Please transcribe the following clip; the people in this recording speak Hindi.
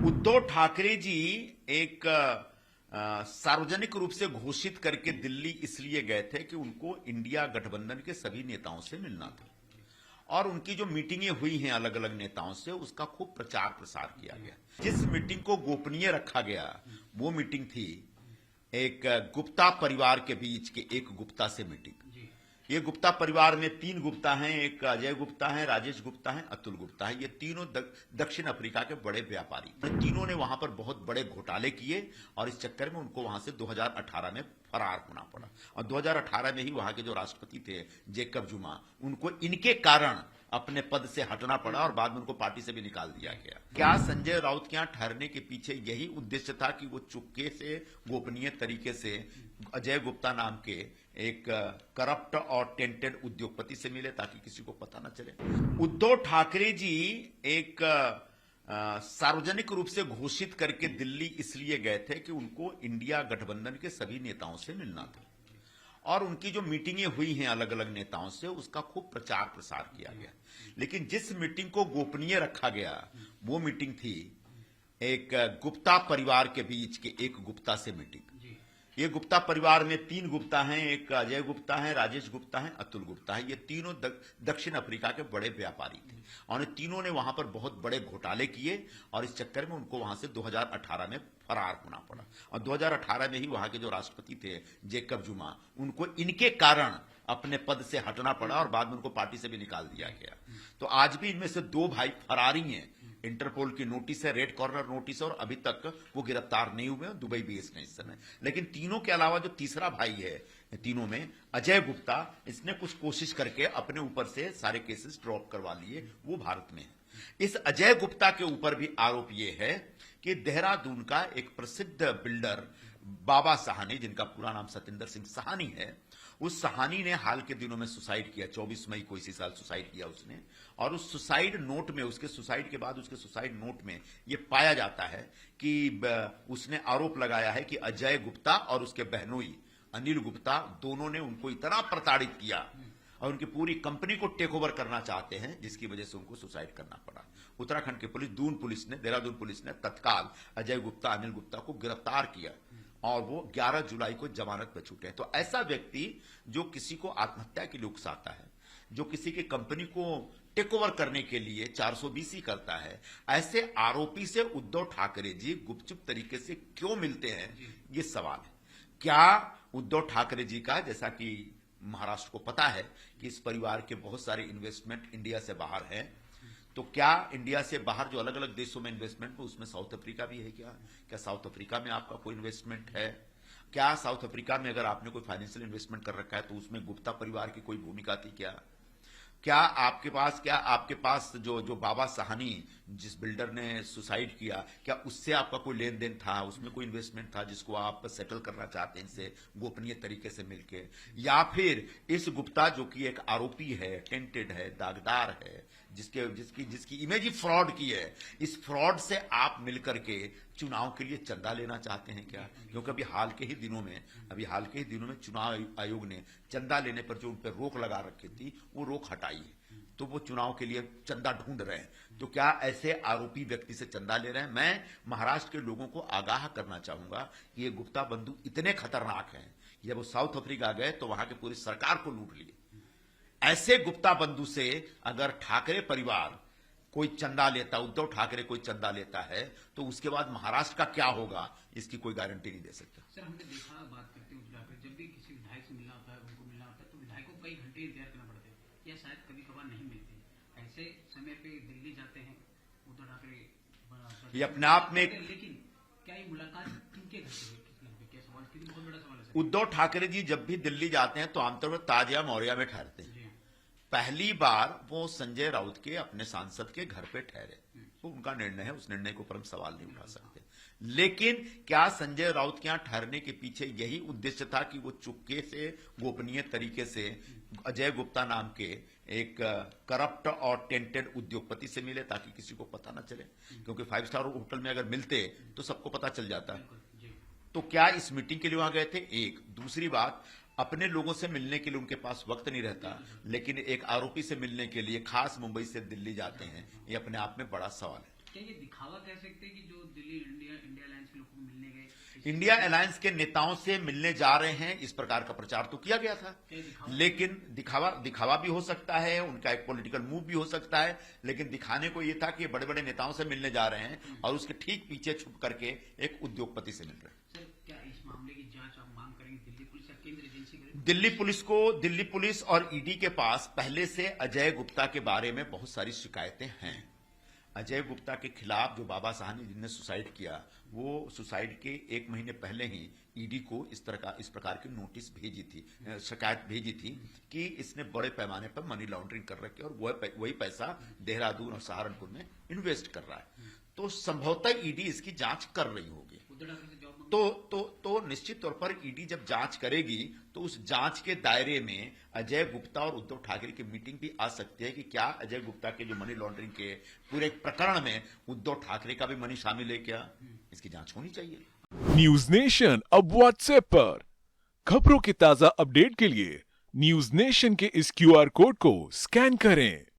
उद्धव ठाकरे जी एक सार्वजनिक रूप से घोषित करके दिल्ली इसलिए गए थे कि उनको इंडिया गठबंधन के सभी नेताओं से मिलना था और उनकी जो मीटिंगें हुई हैं अलग अलग नेताओं से उसका खूब प्रचार प्रसार किया गया। जिस मीटिंग को गोपनीय रखा गया वो मीटिंग थी एक गुप्ता परिवार के बीच के एक गुप्ता से मीटिंग। ये गुप्ता परिवार में 3 गुप्ता हैं, एक अजय गुप्ता है, राजेश गुप्ता है, अतुल गुप्ता है। ये तीनों दक्षिण अफ्रीका के बड़े व्यापारी। तीनों ने वहां पर बहुत बड़े घोटाले किए और इस चक्कर में उनको वहां से 2018 में फरार होना पड़ा और 2018 में ही वहां के जो राष्ट्रपति थे जेकब जुमा, उनको इनके कारण अपने पद से हटना पड़ा और बाद में उनको पार्टी से भी निकाल दिया गया। क्या संजय राउत के यहां ठहरने के पीछे यही उद्देश्य था कि वो चुपके से गोपनीय तरीके से अजय गुप्ता नाम के एक करप्ट और टेंटेड उद्योगपति से मिले ताकि किसी को पता न चले? उद्धव ठाकरे जी एक सार्वजनिक रूप से घोषित करके दिल्ली इसलिए गए थे कि उनको इंडिया गठबंधन के सभी नेताओं से मिलना था और उनकी जो मीटिंगें हुई हैं अलग अलग नेताओं से उसका खूब प्रचार प्रसार किया गया। लेकिन जिस मीटिंग को गोपनीय रखा गया वो मीटिंग थी एक गुप्ता परिवार के बीच के एक गुप्ता से मीटिंग। ये गुप्ता परिवार में 3 गुप्ता हैं, एक अजय गुप्ता है, राजेश गुप्ता है, अतुल गुप्ता है। ये तीनों दक्षिण अफ्रीका के बड़े व्यापारी थे और तीनों ने वहां पर बहुत बड़े घोटाले किए और इस चक्कर में उनको वहां से 2018 में फरार होना पड़ा और 2018 में ही वहां के जो राष्ट्रपति थे जेकब जुमा, उनको इनके कारण अपने पद से हटना पड़ा और बाद में उनको पार्टी से भी निकाल दिया गया। तो आज भी इनमें से 2 भाई फरारी हैं। इंटरपोल की नोटिस है, रेड कॉर्नर नोटिस है और अभी तक वो गिरफ्तार नहीं हुए, दुबई बेस में इस समय। लेकिन तीनों के अलावा जो तीसरा भाई है तीनों में अजय गुप्ता, इसने कुछ कोशिश करके अपने ऊपर से सारे केसेस ड्रॉप करवा लिए, वो भारत में है। इस अजय गुप्ता के ऊपर भी आरोप ये है कि देहरादून का एक प्रसिद्ध बिल्डर बाबा सहानी, जिनका पूरा नाम सतिंदर सिंह सहानी है, उस सहानी ने हाल के दिनों में सुसाइड किया। 24 मई को इसी साल सुसाइड किया उसने और उस सुसाइड नोट में, उसके सुसाइड के बाद उसके सुसाइड नोट में यह पाया जाता है कि उसने आरोप लगाया है कि अजय गुप्ता और उसके बहनोई अनिल गुप्ता दोनों ने उनको इतना प्रताड़ित किया और उनकी पूरी कंपनी को टेक ओवर करना चाहते हैं, जिसकी वजह से उनको सुसाइड करना पड़ा। उत्तराखंड की पुलिस, देहरादून पुलिस ने तत्काल अजय गुप्ता, अनिल गुप्ता को गिरफ्तार किया और वो 11 जुलाई को जमानत पर छूटे। तो ऐसा व्यक्ति जो किसी को आत्महत्या के लिए उकसाता है, जो किसी की कंपनी को टेक ओवर करने के लिए 420 करता है, ऐसे आरोपी से उद्धव ठाकरे जी गुपचुप तरीके से क्यों मिलते हैं, ये सवाल है। क्या उद्धव ठाकरे जी का, जैसा कि महाराष्ट्र को पता है कि इस परिवार के बहुत सारे इन्वेस्टमेंट इंडिया से बाहर हैं, तो क्या इंडिया से बाहर जो अलग अलग देशों में इन्वेस्टमेंट है उसमें साउथ अफ्रीका भी है? क्या साउथ अफ्रीका में आपका कोई इन्वेस्टमेंट है? क्या साउथ अफ्रीका में अगर आपने कोई फाइनेंशियल इन्वेस्टमेंट कर रखा है तो उसमें गुप्ता परिवार की कोई भूमिका थी? क्या आपके पास जो बाबा सहानी, जिस बिल्डर ने सुसाइड किया, क्या उससे आपका कोई लेन देन था? उसमें कोई इन्वेस्टमेंट था जिसको आप सेटल करना चाहते हैं इनसे गोपनीय तरीके से मिलके? या फिर इस गुप्ता जो कि एक आरोपी है, टेंटेड है, दागदार है, जिसकी इमेज ही फ्रॉड की है, इस फ्रॉड से आप मिलकर के चुनाव के लिए चंदा लेना चाहते हैं क्या? क्योंकि अभी हाल के ही दिनों में चुनाव आयोग ने चंदा लेने पर जो उन पर रोक लगा रखी थी वो रोक हटाई है, तो वो चुनाव के लिए चंदा ढूंढ रहे हैं। तो क्या ऐसे आरोपी व्यक्ति से चंदा ले रहे हैं? मैं महाराष्ट्र के लोगों को आगाह करना चाहूंगा कि ये गुप्ता बंधु इतने खतरनाक हैं, जब वो साउथ अफ्रीका गए तो वहां की पूरी सरकार को लूट लिए। ऐसे गुप्ता बंधु से अगर ठाकरे परिवार कोई चंदा लेता, उद्धव ठाकरे कोई चंदा लेता है, तो उसके बाद महाराष्ट्र का क्या होगा, इसकी कोई गारंटी नहीं दे सकता। सर, हमने देखा, बात करते हैं उद्धव ठाकरे, जब भी किसी विधायक से मिलना होता है, उनको मिलना होता है, तो विधायकों को कई घंटे इंतजार करना पड़ता है या शायद कभी कभार नहीं मिलते। ऐसे समय पे दिल्ली जाते हैं उद्धव ठाकरे, ये अपने आप में, लेकिन क्या ये मुलाकात किनके घर से हुई? क्या सवाल, बहुत बड़ा सवाल है। उद्धव ठाकरे जी जब भी दिल्ली जाते हैं तो आमतौर पर ताजिया मौर्या में ठहरते हैं। पहली बार वो संजय राउत के अपने सांसद के घर पे ठहरे, वो उनका निर्णय है, उस निर्णय को पर हम सवाल नहीं उठा सकते। लेकिन क्या संजय राउत के यहां ठहरने के पीछे यही उद्देश्य था कि वो चुपके से गोपनीय तरीके से अजय गुप्ता नाम के एक करप्ट और टेंटेड उद्योगपति से मिले ताकि किसी को पता ना चले? क्योंकि 5 स्टार होटल में अगर मिलते तो सबको पता चल जाता है। तो क्या इस मीटिंग के लिए वहां गए थे? एक। दूसरी बात, अपने लोगों से मिलने के लिए उनके पास वक्त नहीं रहता, लेकिन एक आरोपी से मिलने के लिए खास मुंबई से दिल्ली जाते हैं, ये अपने आप में बड़ा सवाल है। क्या ये दिखावा कह सकते हैं कि जो दिल्ली इंडिया इंडिया अलायंस के लोगों को मिलने गए, इंडिया अलायंस के नेताओं से मिलने जा रहे हैं, इस प्रकार का प्रचार तो किया गया था, क्या ये दिखावा? लेकिन दिखावा भी हो सकता है, उनका एक पॉलिटिकल मूव भी हो सकता है, लेकिन दिखाने को यह था कि बड़े बड़े नेताओं से मिलने जा रहे हैं और उसके ठीक पीछे छुप करके एक उद्योगपति से मिल रहे हैं। सर, क्या इस मामले की जांच आप मांग करेंगे दिल्ली पुलिस या केंद्र एजेंसी करे? दिल्ली पुलिस और ईडी के पास पहले से अजय गुप्ता के बारे में बहुत सारी शिकायतें हैं। अजय गुप्ता के खिलाफ जो बाबा साहनी जिनने सुसाइड किया, वो सुसाइड के 1 महीने पहले ही ईडी को इस प्रकार की नोटिस भेजी थी, शिकायत भेजी थी कि इसने बड़े पैमाने पर मनी लॉन्ड्रिंग कर रखी है और वही पैसा देहरादून और सहारनपुर में इन्वेस्ट कर रहा है। तो संभवतः ईडी इसकी जांच कर रही होगी। उद्धव ठाकरे से जवाब मांगे? तो निश्चित तौर पर ईडी जब जांच करेगी तो उस जांच के दायरे में अजय गुप्ता और उद्धव ठाकरे की मीटिंग भी आ सकती है कि क्या अजय गुप्ता के जो मनी लॉन्ड्रिंग के पूरे प्रकरण में उद्धव ठाकरे का भी मनी शामिल है क्या, इसकी जांच होनी चाहिए। न्यूज नेशन अब व्हाट्सएप पर खबरों के ताजा अपडेट के लिए न्यूज नेशन के इस QR कोड को स्कैन करें।